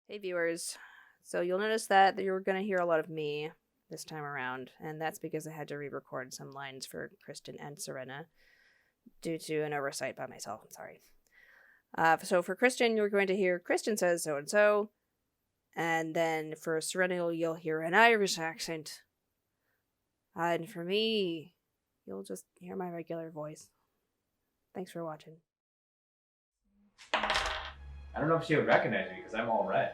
Hey viewers, so you'll notice that you're going to hear a lot of me this time around, and that's because I had to re-record some lines for Kristin and Sirena due to an oversight by myself. I'm sorry. So for Kristin, you're going to hear Kristin says so and so, and then for Sirena, you'll hear an Irish accent, and for me, you'll just hear my regular voice. Thanks for watching. I don't know if she would recognize me because I'm all red.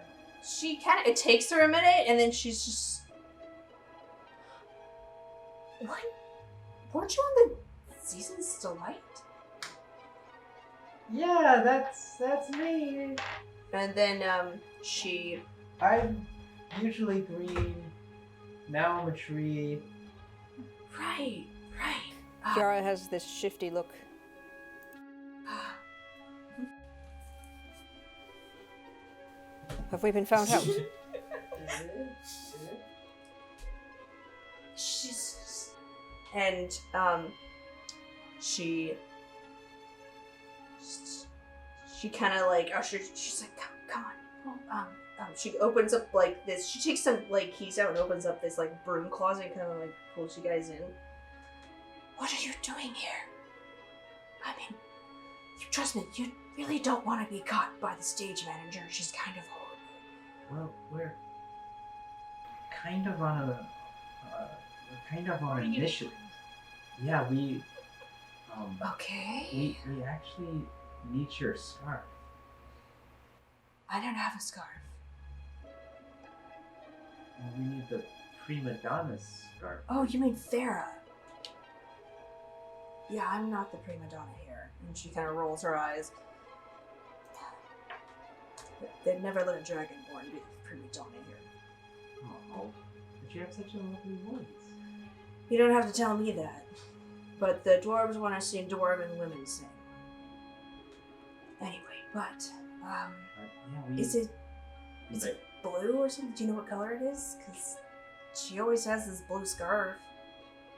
It takes her a minute, and then she's just... What? Weren't you on the Season's Delight? Yeah, that's me. And then, I'm usually green. Now I'm a tree. Right. Ciara has this shifty look. Have we been found out? She kind of like ushers. She's like, come on. She opens up like this. She takes some like keys out and opens up this like broom closet and kind of like pulls you guys in. What are you doing here? I mean, trust me, you really don't want to be caught by the stage manager. She's kind of horrible. Well, we're kind of on a mission. Yeah, we Okay. we actually need your scarf. I don't have a scarf. Well, we need the Prima Donna scarf. Oh, you mean Farah? Yeah, I'm not the Prima Donna here. And she kind of rolls her eyes. They'd never let a dragonborn be the Prima Donna here. Oh, but you have such a lovely voice. You don't have to tell me that. But the dwarves want to see dwarven women sing. Anyway, but, is it blue or something? Do you know what color it is? Because she always has this blue scarf.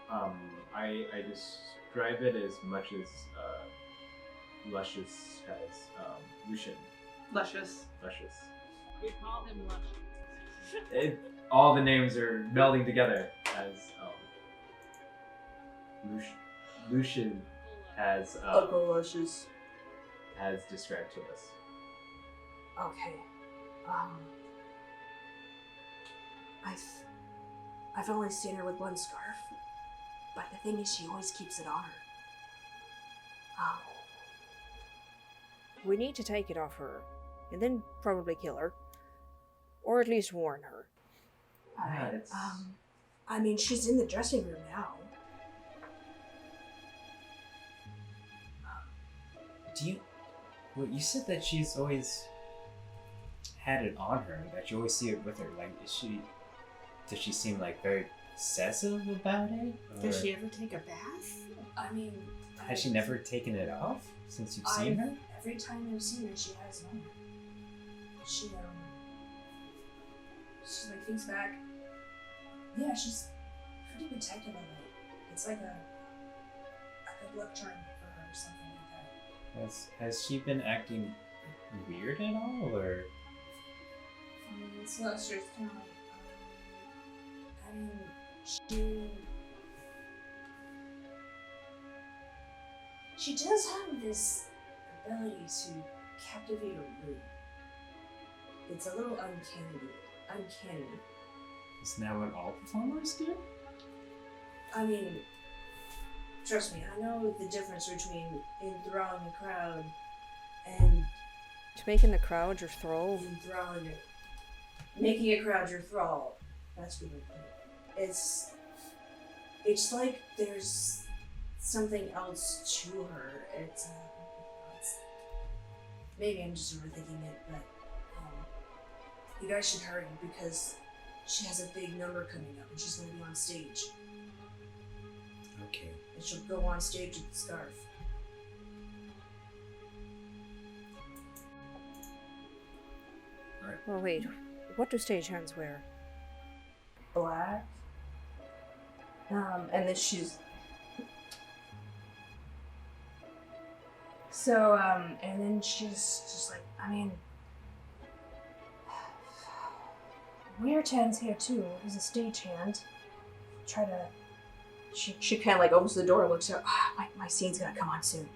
I describe it as much as Lucious has Lucian. Luscious. We call him Luscious. All the names are melding together as Lucian has Uncle Luscious has described to us. Okay. I've only seen her with one scarf, but the thing is she always keeps it on her. We need to take it off her, and then probably kill her. Or at least warn her. Alright, I mean, she's in the dressing room now. You said that she's always had it on her, that you always see it with her. Like, does she seem like very possessive about it? Or Does she ever take a bath? I mean... has she never taken it off since you've seen her? Every time I've seen her, she has it on. She like thinks back. Yeah, she's pretty protective of it. It's like a good luck charm for her or something like that. Has she been acting weird at all, or? So it's just kind of like, she does have this ability to captivate a room. It's a little uncanny. Isn't that what all performers do? I mean, trust me, I know the difference between enthralling a crowd and... making the crowd your thrall? Enthralling it. Making a crowd your thrall. That's really good. It's like there's something else to her. It's maybe I'm just overthinking it, but you guys should hurry because she has a big number coming up and she's going to be on stage. Okay. And she'll go on stage with the scarf. Alright. Well, wait. What do stagehands wear? Black. And then she's... So, and then she's just like, I mean... Weirtan's here too. He's a stagehand. Try to. She kind of like opens the door and looks at. My scene's gonna come on soon.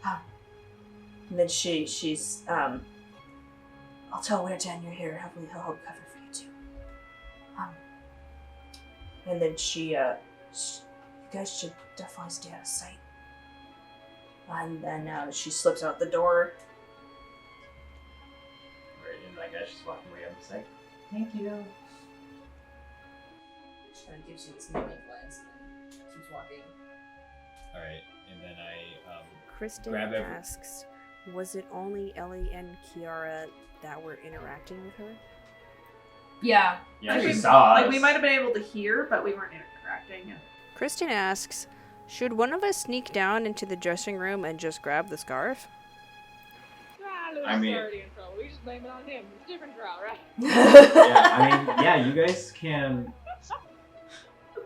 And then she's I'll tell Weirtan you're here. Hopefully he'll help cover for you too. And then you guys should definitely stay out of sight. And then she slips out the door. Right, and like as she's walking away, I'm just like, thank you. She kind of gives you this knowing glance and then keeps walking. Alright, and then I Kristin grab every- asks, was it only Ellie and Ciara that were interacting with her? Yeah. Yeah, I she think, saw us. Like, we might have been able to hear, but we weren't interacting. Kristin asks, should one of us sneak down into the dressing room and just grab the scarf? Lucious I mean- already in trouble. We just blame it on him. It's a different trial, right? Yeah, I mean, yeah, you guys can.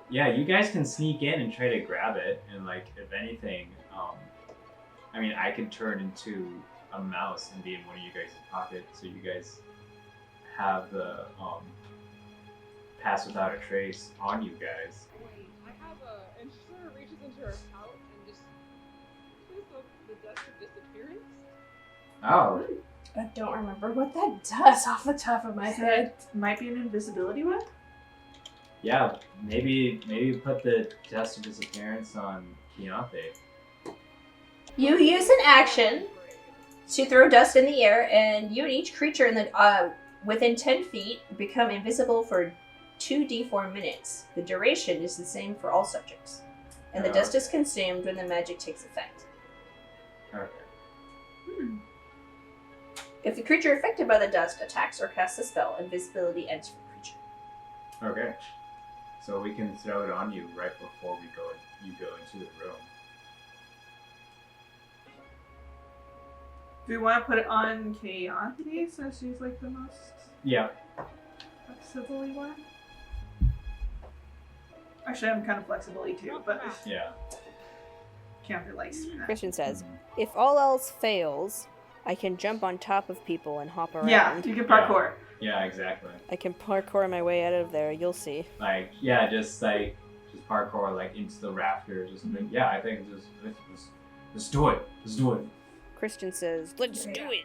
Yeah, you guys can sneak in and try to grab it, and like, if anything, I mean, I could turn into a mouse and be in one of you guys' pockets, so you guys have the pass without a trace on you guys. Wait, I have a... And she sort of reaches into her pouch and just... the dust of disappearance? Oh, I don't remember what that does off the top of my head. It might be an invisibility web? yeah, maybe put the dust of disappearance on Keontae. You use an action to throw dust in the air, and you and each creature in the within 10 feet become invisible for 2d4 minutes. The duration is the same for all subjects, and the dust is consumed when the magic takes effect. Okay. If the creature affected by the dust attacks or casts a spell, invisibility ends for the creature. Okay. So we can throw it on you right before you go into the room. Do we want to put it on Keontae so she's like the most Yeah. flexible one? Actually, I'm kind of flexible too, but Yeah. Keontae likes doing that. Christian says, if all else fails, I can jump on top of people and hop around. Yeah, you can parkour. Yeah, exactly. I can parkour my way out of there, you'll see. Like, yeah, just parkour like into the rafters or something. Yeah, I think let's do it. Let's do it. Christian says, let's do it.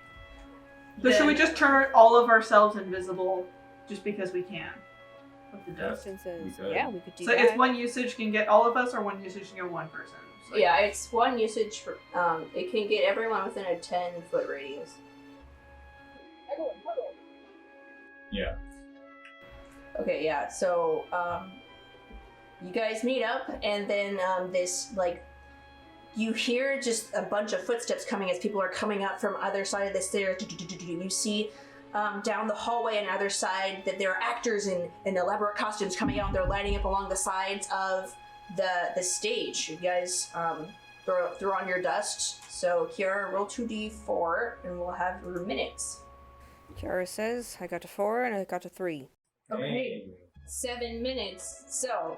So should we just turn all of ourselves invisible just because we can? With the dust. Christian says, we could. yeah, we could do So that. it's one usage can get all of us, or one usage can get one person? Just like- Yeah, it's one usage for, it can get everyone within a 10-foot radius. Yeah. Okay, yeah, so, you guys meet up, and then, you hear just a bunch of footsteps coming as people are coming up from either side of the stairs. You see, down the hallway on the other side that there are actors in elaborate costumes coming out, and they're lining up along the sides of the stage. You guys, throw on your dust. So, Ciara, roll 2d4, and we'll have your minutes. Ciara says, I got a 4 and I got a 3. Okay. 7 minutes. So,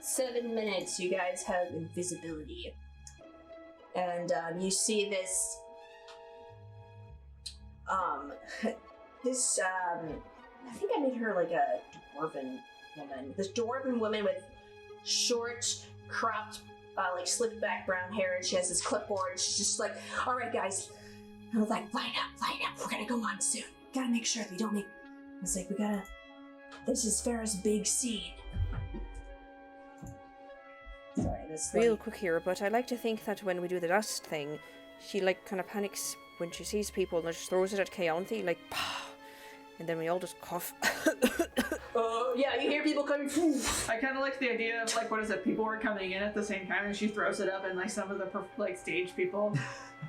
7 minutes, you guys have invisibility. And you see this, I think I made her like a dwarven woman. This dwarven woman with short, cropped, like slicked back brown hair, and she has this clipboard. She's just like, all right, guys, I was like, line up, we're gonna go on soon. Gotta make sure we don't make, I was like, this is Farrah's big scene. Sorry, this real quick here, but I like to think that when we do the dust thing, she like kind of panics when she sees people and just throws it at Keontae, like, pah, and then we all just cough. Yeah, you hear people coming. I kind of like the idea of, like, what is it? People were coming in at the same time, and she throws it up, and like some of the like stage people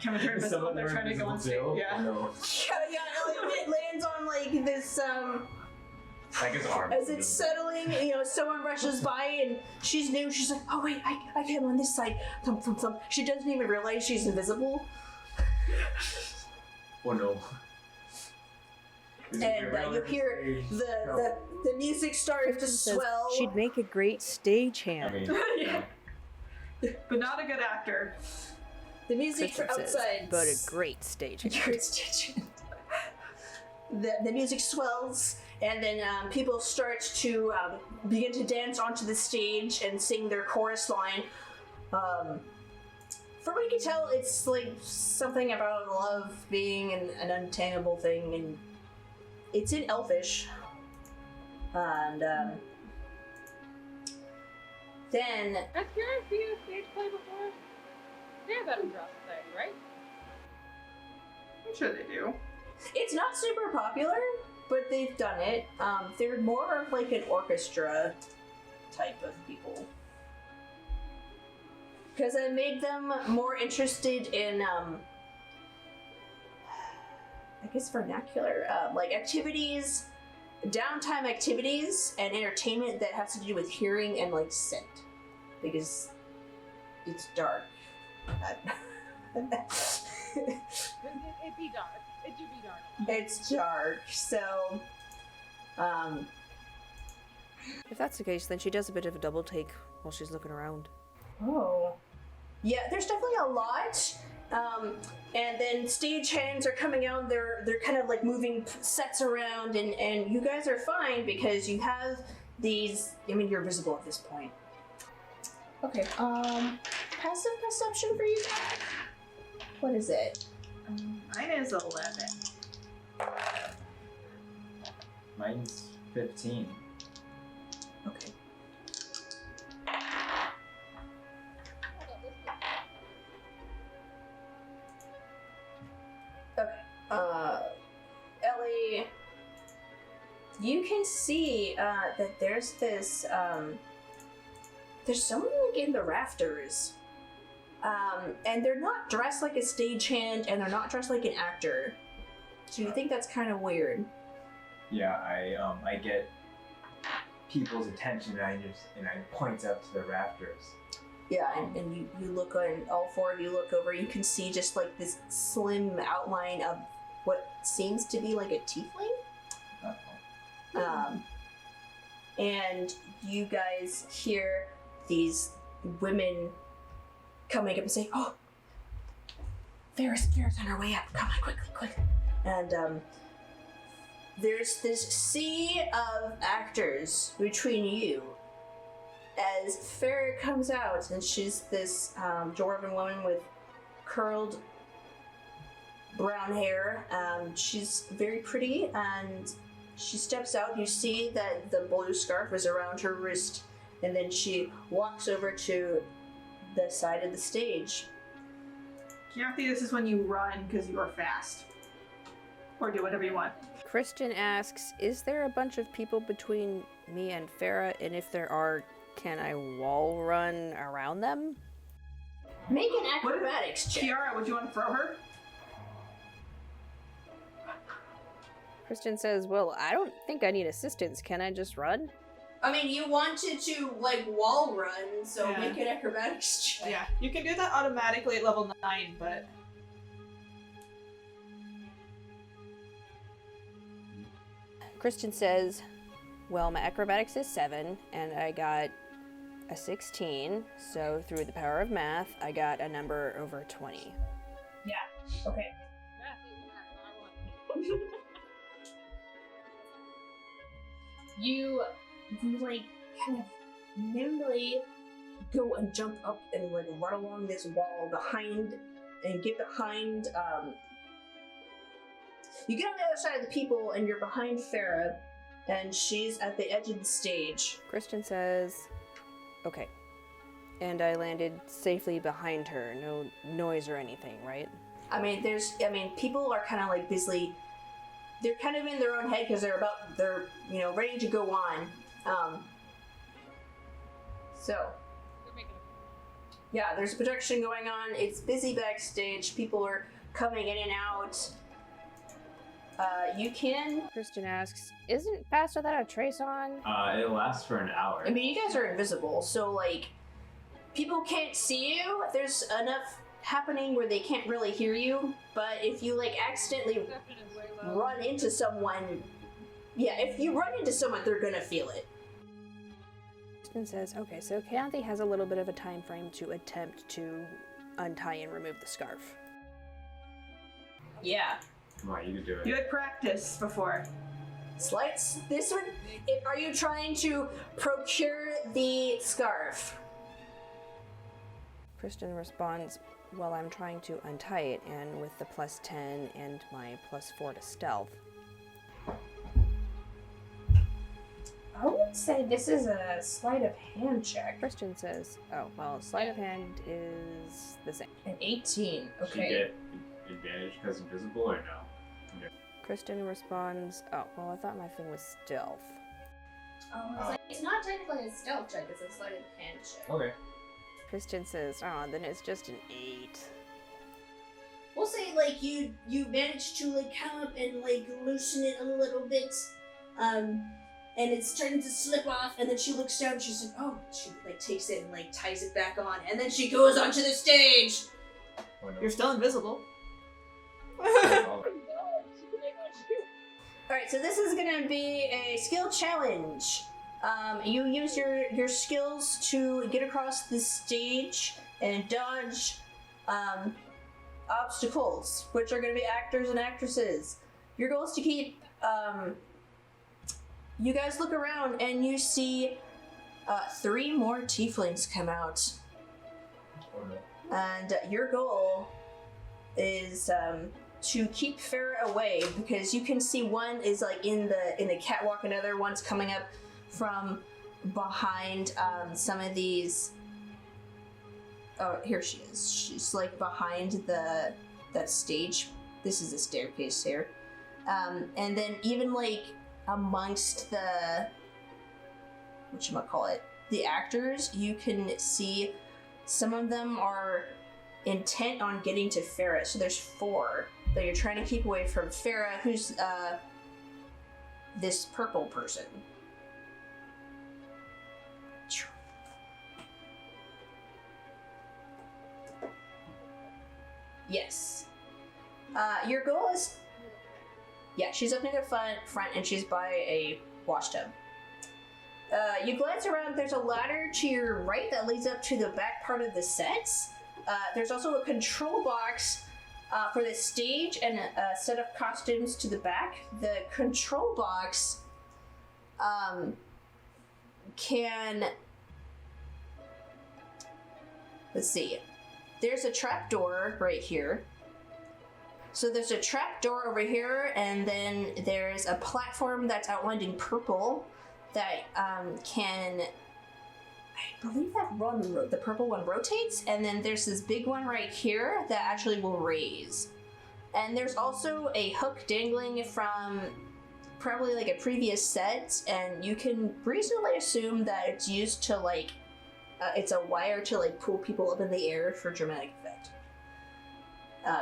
come and turn invisible. And they're trying to go on stage. Yeah. No. It lands on like this. Like his arm. As it's settling, someone rushes by and she's new. She's like, oh wait, I came on this side. Thump, thump, thump. She doesn't even realize she's invisible. Oh no. And you hear the music start to swell. She'd make a great stagehand. I mean, yeah. But not a good actor. The music outside, but a great stagehand. Great stagehand. the music swells, and then people start to begin to dance onto the stage and sing their chorus line. From what you can tell, it's like something about love being an untamable thing, and it's in Elfish. And then... Has Ciara seen a stage play before? They have that in Jurassic Society, right? I'm sure they do. It's not super popular, but they've done it. They're more of like an orchestra type of people. Because I made them more interested in, I guess vernacular, like activities, downtime activities, and entertainment that has to do with hearing and like scent. Because it's dark. It be dark. It do be dark. It's dark, so, if that's the case, then she does a bit of a double take while she's looking around. Oh. Yeah, there's definitely a lot. And then stagehands are coming out, they're kind of like moving sets around, and you guys are fine because you have these, I mean, you're visible at this point. Okay, passive perception for you guys? What is it? Mine is 11. Mine's 15. Okay. Ellie, you can see that there's this, there's someone like in the rafters. And they're not dressed like a stagehand, and they're not dressed like an actor. So you think that's kind of weird. Yeah, I get people's attention, and I point up to the rafters. Yeah, and you look on, all four of you look over, you can see just like this slim outline of what seems to be like a tiefling. Uh-oh. And you guys hear these women coming up and saying, "Oh, Ciara's on her way up. Come on, quickly." And there's this sea of actors between you as Ciara comes out, and she's this dwarven woman with curled brown hair. She's very pretty, and she steps out. You see that the blue scarf is around her wrist, and then she walks over to the side of the stage. Chianti, this is when you run because you are fast. Or do whatever you want. Kristin asks, "Is there a bunch of people between me and Ciara? And if there are, can I wall run around them?" Make an acrobatics check. Ciara, would you want to throw her? Kristin says, "Well, I don't think I need assistance. Can I just run?" I mean, you wanted to, like, wall run, so Yeah. make an acrobatics check. Yeah, you can do that automatically at level 9, but... Kristin says, "Well, my acrobatics is 7, and I got a 16, so through the power of math, I got a number over 20. Yeah, okay. Math is math, I want. You like kind of nimbly go and jump up and like run along this wall behind and get behind you get on the other side of the people and you're behind Ciara, and she's at the edge of the stage. Kristin says, "Okay." And I landed safely behind her. No noise or anything, right? I mean, people are kind of like busy. They're kind of in their own head because they're ready to go on. So, They're making yeah, there's a production going on. It's busy backstage. People are coming in and out. You can... Kristin asks, "Isn't Fast Without a Trace on?" It'll last for an hour. I mean, you guys are invisible, so, like, people can't see you. There's enough happening where they can't really hear you, but if you, like, accidentally perception is way low. run into someone... Yeah, if you run into someone, they're gonna feel it. Kristin says, "Okay, so Kathy has a little bit of a time frame to attempt to untie and remove the scarf." Yeah. Come on, you can do it. You had practice before. Slights. This one. Are you trying to procure the scarf? Kristin responds, "Well, I'm trying to untie it, and with the +10 and my +4 to stealth." I would say this is a sleight of hand check. Kristin says, "Oh, well, sleight of hand is the same." An 18. Does she get advantage because invisible or no? Okay. Kristin responds, "Oh, well, I thought my thing was stealth." Oh, it's not technically a stealth check, it's a sleight of hand check. Okay. Kristin says, "Oh, then it's just an 8. We'll say, like, you managed to, like, come up and, like, loosen it a little bit, and it's starting to slip off, and then she looks down and she's like, oh, she, like, takes it and, like, ties it back on, and then she goes onto the stage! Oh, no. You're still invisible. Alright, so this is gonna be a skill challenge. You use your skills to get across the stage and dodge obstacles, which are gonna be actors and actresses. Your goal is to keep, you guys look around and you see 3 more tieflings come out. Oh, no. And your goal is to keep Farah away, because you can see one is like in the catwalk, another one's coming up from behind some of these. Oh, here she is. She's like behind that stage. This is a staircase here, and then even like amongst the the actors, you can see some of them are intent on getting to Farah. So there's 4 that you're trying to keep away from Farah, who's this purple person. Yes. Your goal is... Yeah, she's up near the front and she's by a wash tub. You glance around, there's a ladder to your right that leads up to the back part of the sets. There's also a control box for the stage and a set of costumes to the back. The control box can... Let's see. There's a trapdoor right here. So there's a trapdoor over here, and then there's a platform that's outlined in purple that can... I believe that the purple one rotates, and then there's this big one right here that actually will raise. And there's also a hook dangling from probably like a previous set, and you can reasonably assume that it's used to like, it's a wire to like pull people up in the air for dramatic effect.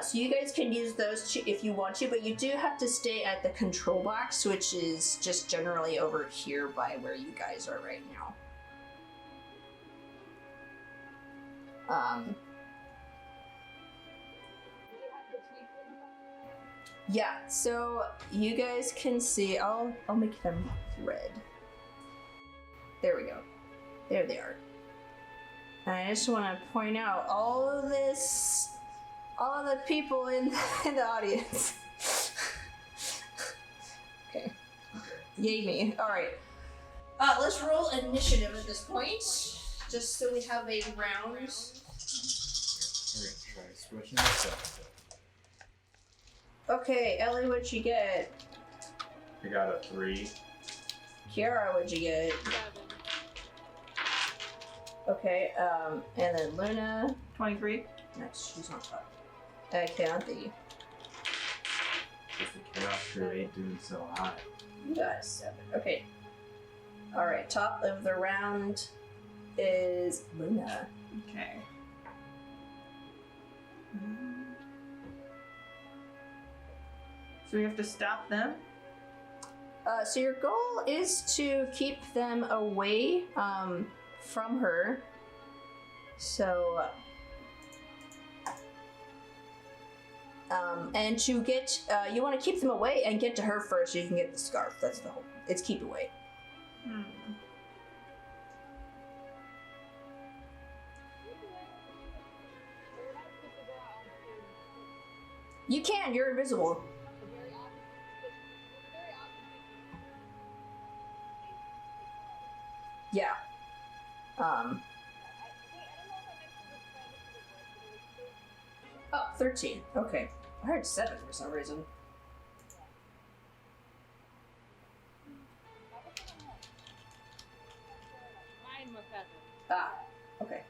So you guys can use those if you want to, but you do have to stay at the control box, which is just generally over here by where you guys are right now. Yeah, so you guys can see, I'll make them red. There we go. There they are. And I just want to point out all of the people in the audience. Okay. Yay me. Alright. Let's roll initiative at this point, just so we have a round. We're gonna try switching this up. Okay, Ellie, what'd you get? I got a 3. Ciara, what'd you get? 7. Okay, and then Luna. 23. Nice, she's on top. Kathy. Just the chaos crew ain't doing so hot. You got a 7. Okay. Alright, top of the round is Luna. Okay. So we have to stop them? So your goal is to keep them away from her. So, and to get, you want to keep them away and get to her first so you can get the scarf. That's the whole, it's keep away. You can, you're invisible. Yeah. Oh, 13. Okay. I heard 7 for some reason. Mine was 7. Ah, okay.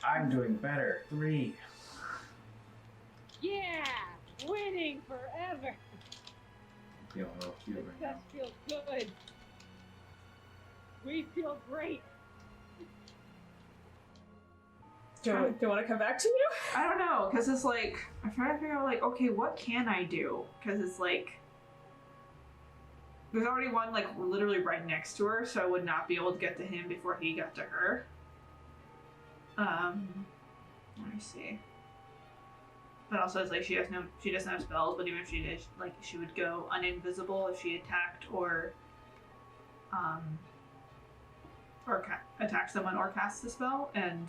I'm doing better. 3. Yeah! Winning forever! Feeling a little cute right Success now. feels good. We feel great. Do you want to come back to you? I don't know, because it's like, I'm trying to figure out, like, okay, what can I do? Because it's like, there's already one, like, literally right next to her, so I would not be able to get to him before he got to her. Let me see. But also, it's like, she doesn't have spells, but even if she did, like, she would go uninvisible if she attacked or attack someone or cast a spell, and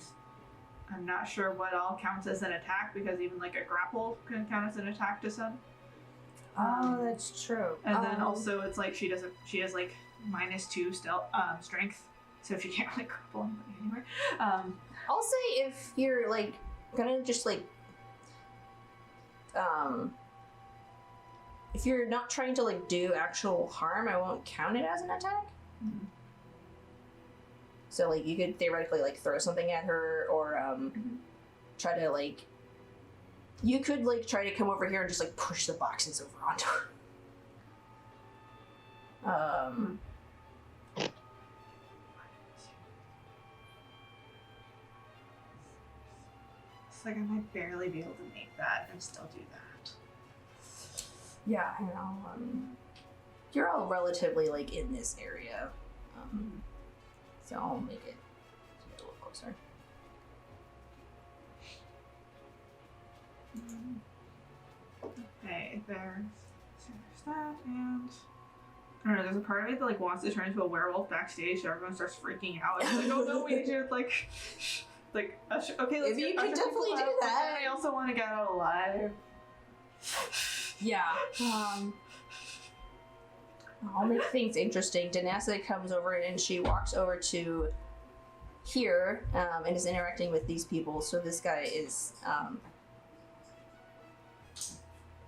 I'm not sure what all counts as an attack, because even like a grapple can count as an attack to some. Oh, that's true. And then also it's like she has like -2 strength, so if you can't really grapple anybody anywhere. I'll say if you're like gonna just like if you're not trying to like do actual harm, I won't count it as an attack. Mhm. So like you could theoretically like throw something at her or try to like you could like try to come over here and just like push the boxes over onto her. It's like I might barely be able to make that and still do that. Yeah, I know. You're all relatively like in this area, so I'll make it a little closer. Okay, there's that, and I don't know. There's a part of it that like wants to turn into a werewolf backstage, so everyone starts freaking out. It's like, oh no, we should like, okay, let's You get can usher definitely people do out, but that. then I also want to get out alive. Yeah. I'll make things interesting. Danessa comes over and she walks over to here and is interacting with these people. So this guy is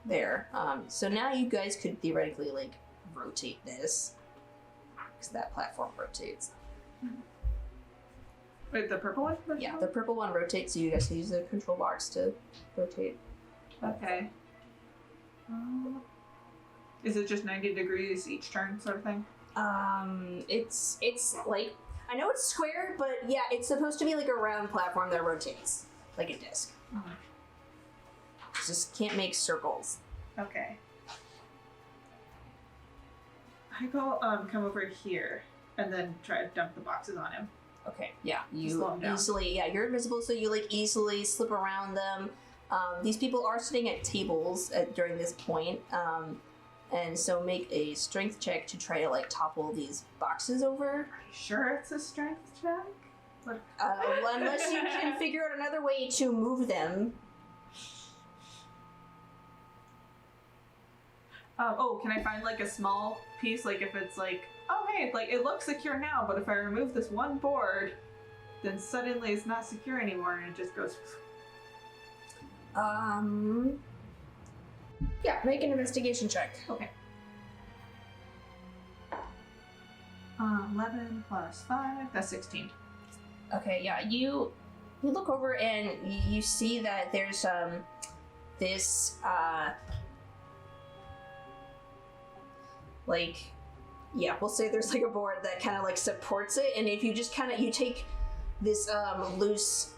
there. So now you guys could theoretically like rotate this because that platform rotates. Wait, the purple one? Yeah, the purple one rotates, so you guys can use the control box to rotate. Okay. Is it just 90 degrees each turn, sort of thing? It's like I know it's square, but yeah, it's supposed to be like a round platform that rotates like a disc. Just can't make circles. Okay. I go come over here and then try to dump the boxes on him. Okay, yeah, Slow you 'em down. easily, yeah, you're invisible, so you like easily slip around them. These people are sitting at tables during this point, and so make a strength check to try to like topple these boxes over. Are you sure it's a strength check? Unless you can figure out another way to move them. Can I find like a small piece? Like if it's like, oh hey, like it looks secure now, but if I remove this one board, then suddenly it's not secure anymore and it just goes. Yeah, make an investigation check. Okay. 11 plus 5, that's 16. Okay, yeah, you look over and you see that there's this like, yeah, we'll say there's like a board that kind of like supports it, and if you just kind of you take this loose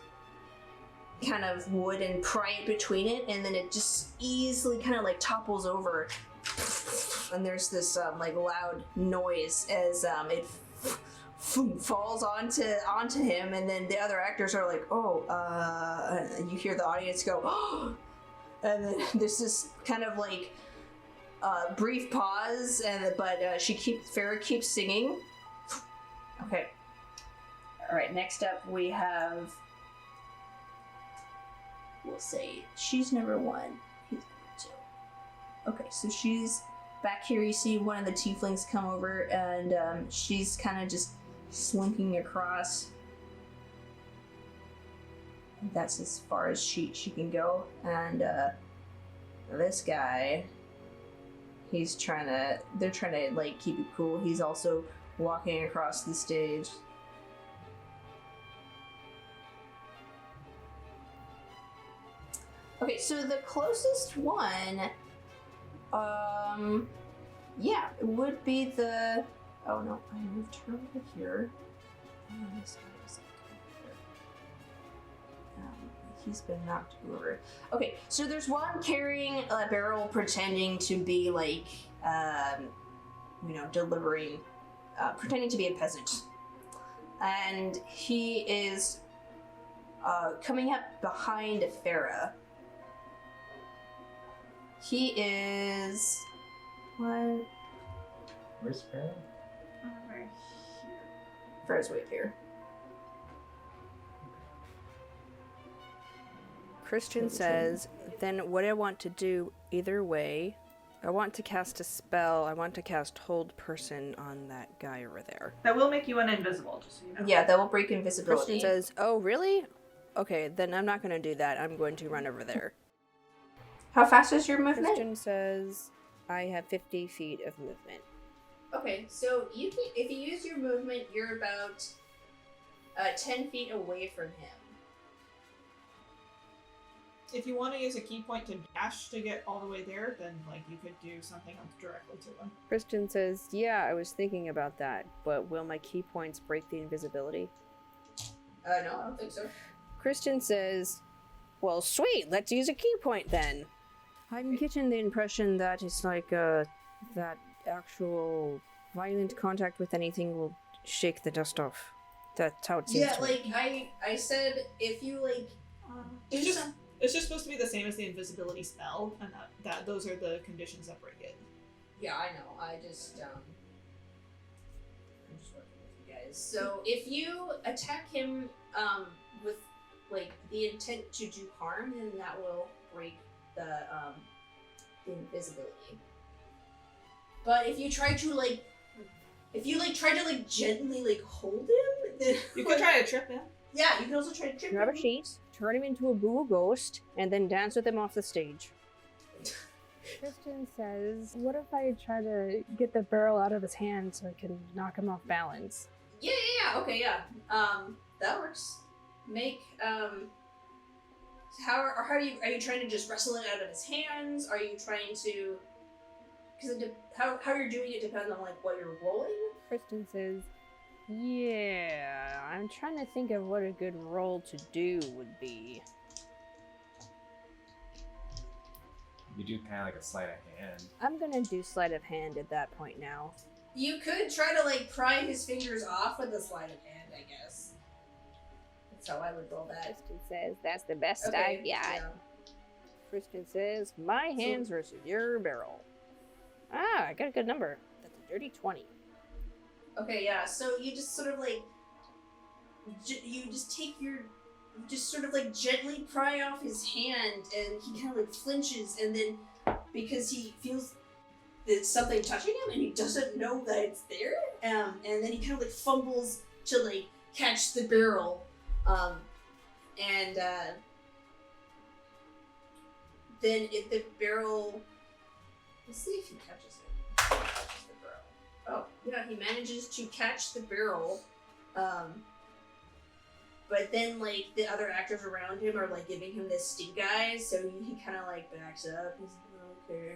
kind of wood and pry it between it, and then it just easily kind of like topples over, and there's this like loud noise as it falls onto him, and then the other actors are like, and you hear the audience go, oh, and then there's this kind of like brief pause, but Farrah keeps singing. Okay. All right. Next up, we have. We'll say she's number 1. He's number 2. Okay, so she's back here you see one of the tieflings come over, and she's kind of just slinking across. That's as far as she can go. And this guy, they're trying to like keep it cool. He's also walking across the stage. Okay, so the closest one, yeah, it would be the. Oh no, I moved her over here. Oh, this guy was over here. He's been knocked over. Okay, so there's one carrying a barrel, pretending to be like, delivering, pretending to be a peasant, and he is coming up behind Farah. He is what? Where's Farah? Over here. Farah's way up here. Christian says, then what I want to do either way, I want to cast a spell. I want to cast Hold Person on that guy over there. That will make you invisible, just so you know. Yeah, that will break invisibility. Christian says, oh, really? Okay, then I'm not going to do that. I'm going to run over there. How fast is your movement? Christian says, I have 50 feet of movement. Okay, so you can, if you use your movement, you're about 10 feet away from him. If you want to use a key point to dash to get all the way there, then like you could do something else directly to them. Christian says, yeah, I was thinking about that, but will my key points break the invisibility? No, I don't think so. Christian says, well, sweet, let's use a key point then. I'm getting the impression that it's like that actual violent contact with anything will shake the dust off. That's how it seems Yeah, to like me. I said, if you like It's just supposed to be the same as the invisibility spell, and that those are the conditions that break it. Yeah, I know. I'm just working with you guys. So if you attack him with like the intent to do harm, then that will break the invisibility. But if you try to gently hold him, then You could try to trip him. yeah, you can also try to trip Grab a him. sheet, turn him into a boo ghost, and then dance with him off the stage. Christian says, what if I try to get the barrel out of his hand so I can knock him off balance? Yeah, okay, yeah. That works. Make how are you trying to just wrestle it out of his hands? Are you trying to? Because how you're doing it depends on like what you're rolling. Kristen says, yeah, I'm trying to think of what a good roll to do would be. You do kind of like a sleight of hand. I'm gonna do sleight of hand at that point now. You could try to like pry his fingers off with a sleight of hand, I guess. That's how I would roll that. Kristen says, that's the best Okay, I've got. yeah. Kristen says, my hands versus your barrel. Ah, I got a good number. That's a dirty 20. Okay, yeah. So you just sort of like, just sort of like gently pry off his hand, and he kind of like flinches, and then because he feels that something touching him, and he doesn't know that it's there, and then he kind of like fumbles to like catch the barrel, and then the barrel. Let's see if he catches it. He catches the barrel. Oh, yeah, he manages to catch the barrel. But then, like, the other actors around him are, like, giving him this stink eye, so he kind of, like, backs up. He's like, okay.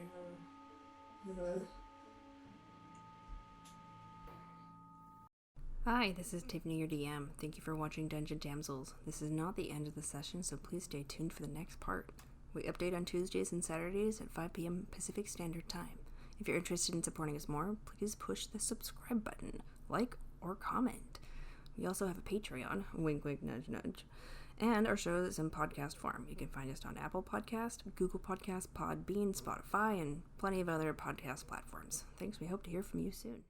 Hi, this is Tiffany, your DM. Thank you for watching Dungeon Damsels. This is not the end of the session, so please stay tuned for the next part. We update on Tuesdays and Saturdays at 5 p.m. Pacific Standard Time. If you're interested in supporting us more, please push the subscribe button, like, or comment. We also have a Patreon, wink wink nudge nudge, and our show is in podcast form. You can find us on Apple Podcast, Google Podcast, Podbean, Spotify, and plenty of other podcast platforms. Thanks, we hope to hear from you soon.